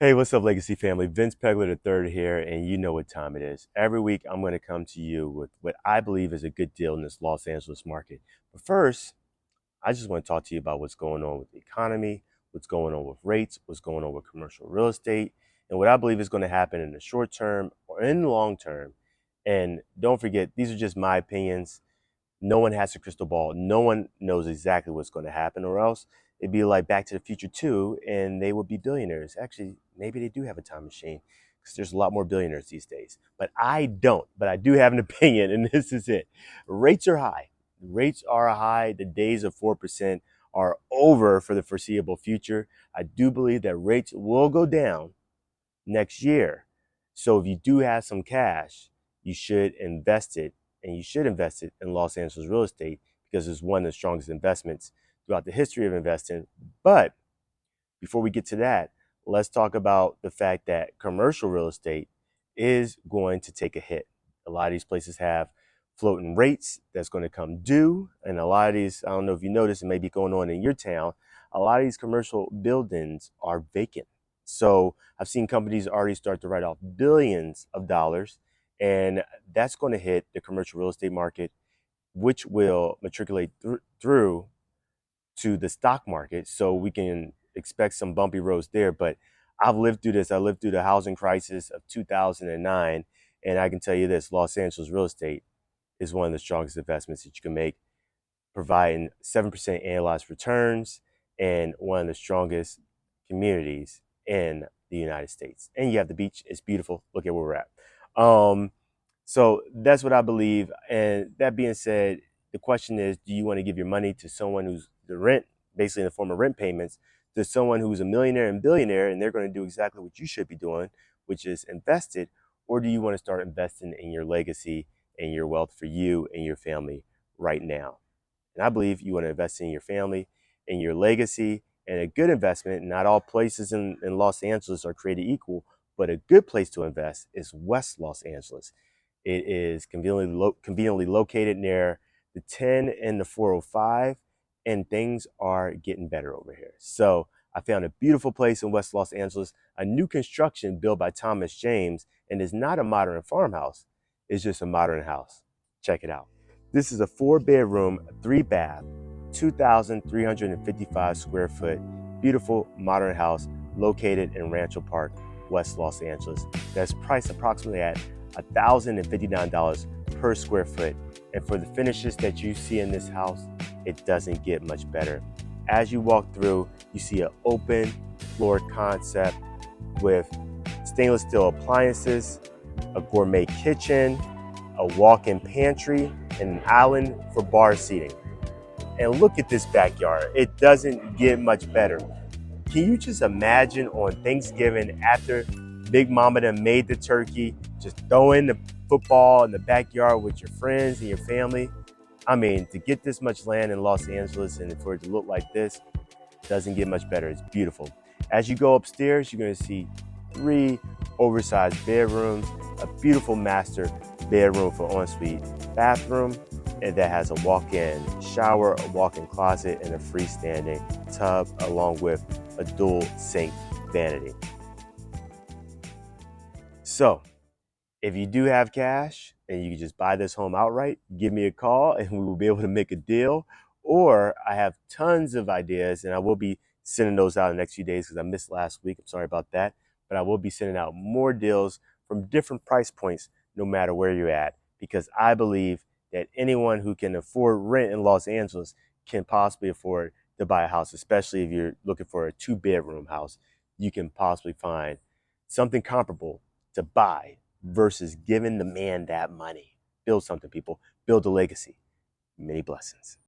Hey, what's up, Legacy family? Vince Pegler III here, and you know what time it is. Every week, I'm going to come to you with what I believe is a good deal in this Los Angeles market. But first, I just want to talk to you about what's going on with the economy, what's going on with rates, what's going on with commercial real estate, and what I believe is going to happen in the short term or in the long term. And don't forget, these are just my opinions. No one has a crystal ball. No one knows exactly what's going to happen, or else it'd be like Back to the Future 2, and they would be billionaires. Actually, maybe they do have a time machine because there's a lot more billionaires these days. But I don't. But I do have an opinion, and this is it. Rates are high. Rates are high. The days of 4% are over for the foreseeable future. I do believe that rates will go down next year. So if you do have some cash, you should invest it, and you should invest it in Los Angeles real estate because it's one of the strongest investments throughout the history of investing. But before we get to that, let's talk about the fact that commercial real estate is going to take a hit. A lot of these places have floating rates that's going to come due. And a lot of these, I don't know if you noticed, it may be going on in your town, a lot of these commercial buildings are vacant. So I've seen companies already start to write off billions of dollars, and that's going to hit the commercial real estate market, which will matriculate through to the stock market. So we can expect some bumpy roads there. But I've lived through this. I lived through the housing crisis of 2009. And I can tell you this, Los Angeles real estate is one of the strongest investments that you can make, providing 7% annualized returns and one of the strongest communities in the United States. And you have the beach. It's beautiful. Look at where we're at. Um, so that's what I believe. And that being said, the question is, do you want to give your money to someone who's the rent, basically in the form of rent payments, to someone who's a millionaire and billionaire, and they're going to do exactly what you should be doing, which is invest it? Or do you want to start investing in your legacy and your wealth for you and your family right now? And I believe you want to invest in your family and your legacy, and a good investment. Not all places in Los Angeles are created equal, but a good place to invest is West Los Angeles. It is conveniently located near the 10 and the 405, and things are getting better over here. So I found a beautiful place in West Los Angeles, a new construction built by Thomas James, and is not a modern farmhouse. It's just a modern house. Check it out. This is a 4-bedroom, 3-bath, 2,355 square foot, beautiful modern house located in Rancho Park, West Los Angeles. That's priced approximately at $1,059 per square foot. And for the finishes that you see in this house, it doesn't get much better. As you walk through, you see an open floor concept with stainless steel appliances, a gourmet kitchen, a walk-in pantry, and an island for bar seating. And look at this backyard. It doesn't get much better. Can you just imagine on Thanksgiving after Big Mama done made the turkey, just throwing the football in the backyard with your friends and your family? I mean, to get this much land in Los Angeles and for it to look like this, doesn't get much better. It's beautiful. As you go upstairs, you're going to see 3 oversized bedrooms, a beautiful master bedroom for ensuite bathroom, and that has a walk-in shower, a walk-in closet, and a freestanding tub, along with a dual sink vanity. So if you do have cash and you can just buy this home outright, give me a call and we will be able to make a deal. Or I have tons of ideas, and I will be sending those out in the next few days because I missed last week. I'm sorry about that. But I will be sending out more deals from different price points no matter where you're at, because I believe that anyone who can afford rent in Los Angeles can possibly afford to buy a house, especially if you're looking for a 2-bedroom house. You can possibly find something comparable to buy versus giving the man that money. Build something, people. Build a legacy. Many blessings.